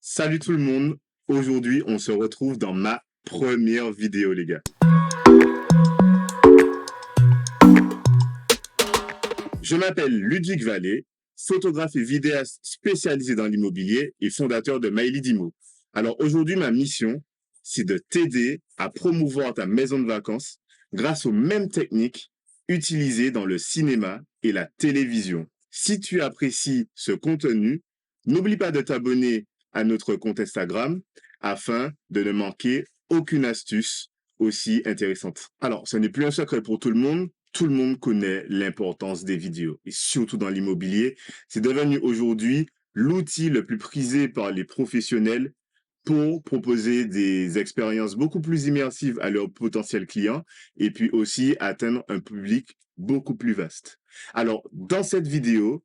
Salut tout le monde. Aujourd'hui, on se retrouve dans ma première vidéo, les gars. Je m'appelle Ludovic Vallée, photographe et vidéaste spécialisé dans l'immobilier et fondateur de Maïlidimo. Alors aujourd'hui, ma mission, c'est de t'aider à promouvoir ta maison de vacances grâce aux mêmes techniques utilisées dans le cinéma et la télévision. Si tu apprécies ce contenu, n'oublie pas de t'abonner à notre compte Instagram afin de ne manquer aucune astuce aussi intéressante. Alors, ce n'est plus un secret pour tout le monde connaît l'importance des vidéos, et surtout dans l'immobilier. C'est devenu aujourd'hui l'outil le plus prisé par les professionnels pour proposer des expériences beaucoup plus immersives à leurs potentiels clients et puis aussi atteindre un public beaucoup plus vaste. Alors, dans cette vidéo,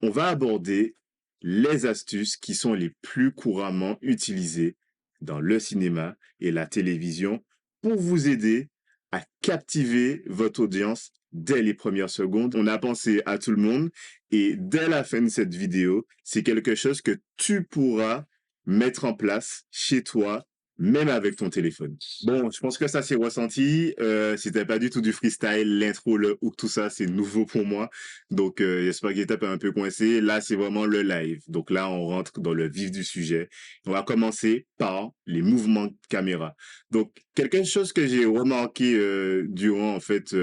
on va aborder les astuces qui sont les plus couramment utilisées dans le cinéma et la télévision pour vous aider à captiver votre audience dès les premières secondes. On a pensé à tout le monde et dès la fin de cette vidéo, c'est quelque chose que tu pourras mettre en place chez toi, même avec ton téléphone. Bon, je pense que ça s'est ressenti. C'était pas du tout du freestyle, l'intro, le hook, tout ça, c'est nouveau pour moi. Donc, j'espère que j'étais un peu coincé. Là, c'est vraiment le live. Donc là, on rentre dans le vif du sujet. On va commencer par les mouvements de caméra. Donc, quelque chose que j'ai remarqué durant, en fait,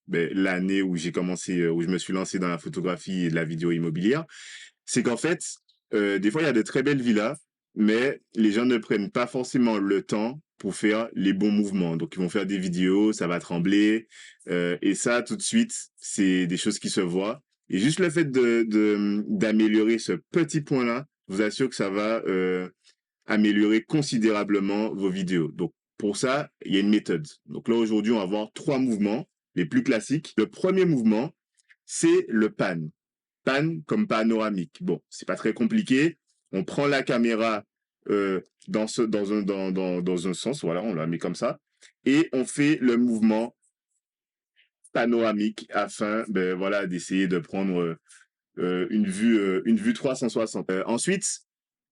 l'année où j'ai commencé, où je me suis lancé dans la photographie et de la vidéo immobilière, c'est qu'en fait, des fois, il y a de très belles villas, mais les gens ne prennent pas forcément le temps pour faire les bons mouvements. Donc, ils vont faire des vidéos, ça va trembler, et ça, tout de suite, c'est des choses qui se voient. Et juste le fait d'améliorer ce petit point-là, je vous assure que ça va améliorer considérablement vos vidéos. Donc, pour ça, il y a une méthode. Donc là, aujourd'hui, on va voir 3 mouvements, les plus classiques. Le premier mouvement, c'est le pan. Pan comme panoramique. Bon, c'est pas très compliqué. On prend la caméra dans un sens, voilà, on la met comme ça, et on fait le mouvement panoramique afin, voilà, d'essayer de prendre une vue 360. Ensuite,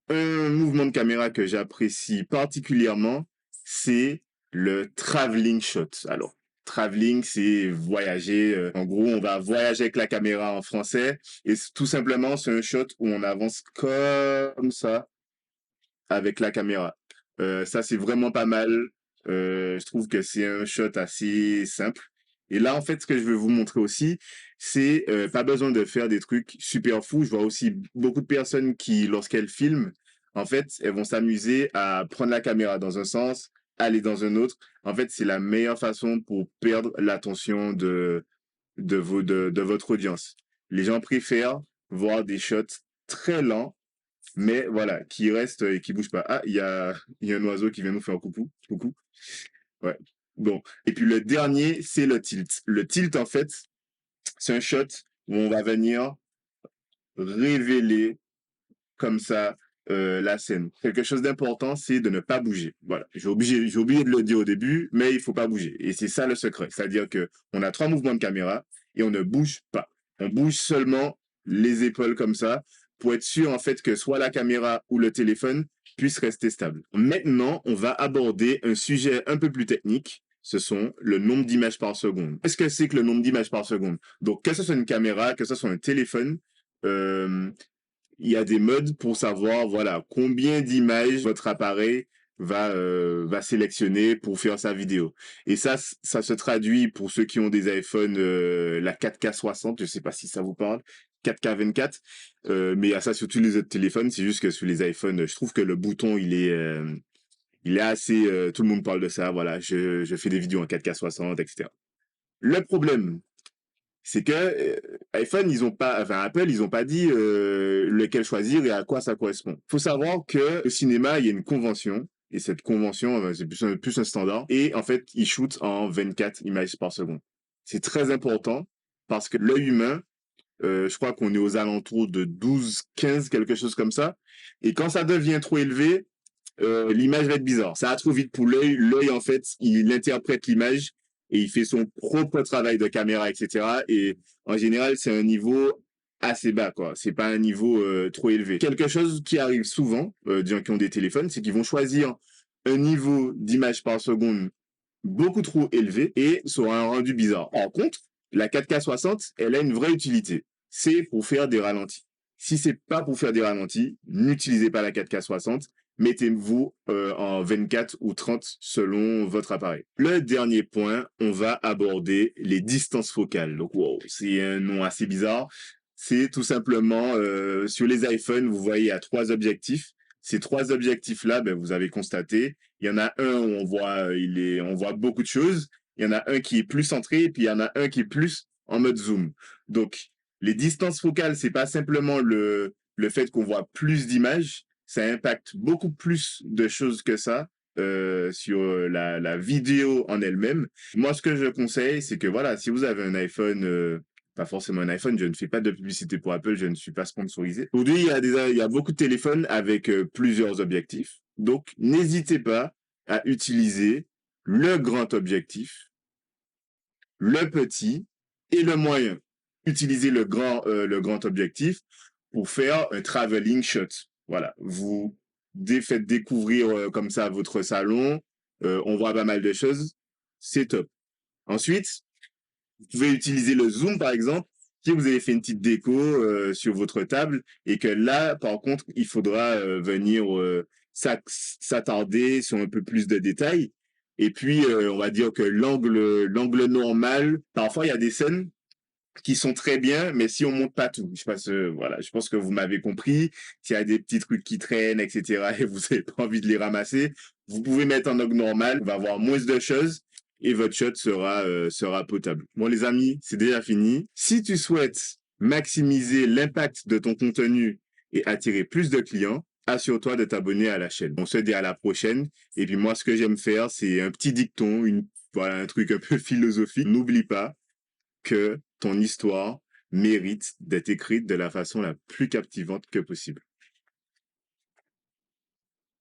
un mouvement de caméra que j'apprécie particulièrement, c'est le traveling shot. Alors, traveling, c'est voyager. En gros, on va voyager avec la caméra en français. Et tout simplement, c'est un shot où on avance comme ça avec la caméra. Ça, c'est vraiment pas mal. Je trouve que c'est un shot assez simple. Et là, en fait, ce que je veux vous montrer aussi, c'est pas besoin de faire des trucs super fous. Je vois aussi beaucoup de personnes qui, lorsqu'elles filment, en fait, elles vont s'amuser à prendre la caméra dans un sens, aller dans un autre. En fait, c'est la meilleure façon pour perdre l'attention de votre audience. Les gens préfèrent voir des shots très lents mais voilà, qui reste et qui bouge pas. Ah, il y a un oiseau qui vient nous faire coucou. Coucou. Ouais. Bon. Et puis le dernier, c'est le tilt. Le tilt, en fait, c'est un shot où on va venir révéler comme ça la scène. Quelque chose d'important, c'est de ne pas bouger. Voilà. J'ai oublié de le dire au début, mais il faut pas bouger. Et c'est ça le secret. C'est-à-dire que on a 3 mouvements de caméra et on ne bouge pas. On bouge seulement les épaules comme ça pour être sûr en fait que soit la caméra ou le téléphone puisse rester stable. Maintenant, on va aborder un sujet un peu plus technique. Ce sont le nombre d'images par seconde. Qu'est-ce que c'est que le nombre d'images par seconde? Donc, que ce soit une caméra, que ce soit un téléphone, euh, il y a des modes pour savoir voilà combien d'images votre appareil va sélectionner pour faire sa vidéo. Et ça se traduit pour ceux qui ont des iPhones la 4K 60, je sais pas si ça vous parle, 4K 24, mais il y a ça sur tous les autres téléphones. C'est juste que sur les iPhones, je trouve que le bouton il est assez tout le monde parle de ça. Voilà, je fais des vidéos en 4K 60, etc. Le problème, c'est que iPhone, ils ont pas, enfin Apple, ils ont pas dit lequel choisir et à quoi ça correspond. Faut savoir que au cinéma, il y a une convention et cette convention, c'est plus un standard et en fait, ils shootent en 24 images par seconde. C'est très important parce que l'œil humain, je crois qu'on est aux alentours de 12, 15, quelque chose comme ça. Et quand ça devient trop élevé, l'image va être bizarre. Ça va trop vite pour l'œil. L'œil, en fait, il interprète l'image et il fait son propre travail de caméra, etc. Et en général, c'est un niveau assez bas, quoi. C'est pas un niveau trop élevé. Quelque chose qui arrive souvent, des gens qui ont des téléphones, c'est qu'ils vont choisir un niveau d'image par seconde beaucoup trop élevé et ça aura un rendu bizarre. Par contre, la 4K 60, elle a une vraie utilité. C'est pour faire des ralentis. Si c'est pas pour faire des ralentis, n'utilisez pas la 4K 60. Mettez-vous en 24 ou 30 selon votre appareil. Le dernier point, on va aborder les distances focales. Donc, wow, c'est un nom assez bizarre. C'est tout simplement, sur les iPhones, vous voyez, il y a 3 objectifs. Ces 3 objectifs-là, ben, vous avez constaté, il y en a un où on voit beaucoup de choses. Il y en a un qui est plus centré, et puis il y en a un qui est plus en mode zoom. Donc, les distances focales, c'est pas simplement le fait qu'on voit plus d'images, ça impacte beaucoup plus de choses que ça sur la vidéo en elle-même. Moi, ce que je conseille, c'est que voilà, si vous avez un iPhone, pas forcément un iPhone, je ne fais pas de publicité pour Apple, je ne suis pas sponsorisé. Aujourd'hui, il y a beaucoup de téléphones avec plusieurs objectifs. Donc, n'hésitez pas à utiliser le grand objectif, le petit et le moyen. Utilisez le grand objectif pour faire un traveling shot. Voilà, vous faites découvrir comme ça votre salon, on voit pas mal de choses, c'est top. Ensuite, vous pouvez utiliser le zoom, par exemple, si vous avez fait une petite déco sur votre table et que là, par contre, il faudra venir s'attarder sur un peu plus de détails. Et puis, on va dire que l'angle normal, parfois, il y a des scènes qui sont très bien, mais si on monte pas tout, voilà, je pense que vous m'avez compris. S'il y a des petits trucs qui traînent, etc., et vous n'avez pas envie de les ramasser, vous pouvez mettre en angle normal, on va avoir moins de choses et votre shot sera potable. Bon, les amis, c'est déjà fini. Si tu souhaites maximiser l'impact de ton contenu et attirer plus de clients, assure-toi de t'abonner à la chaîne. On se dit à la prochaine. Et puis moi, ce que j'aime faire, c'est un petit dicton, voilà, un truc un peu philosophique. N'oublie pas que ton histoire mérite d'être écrite de la façon la plus captivante que possible.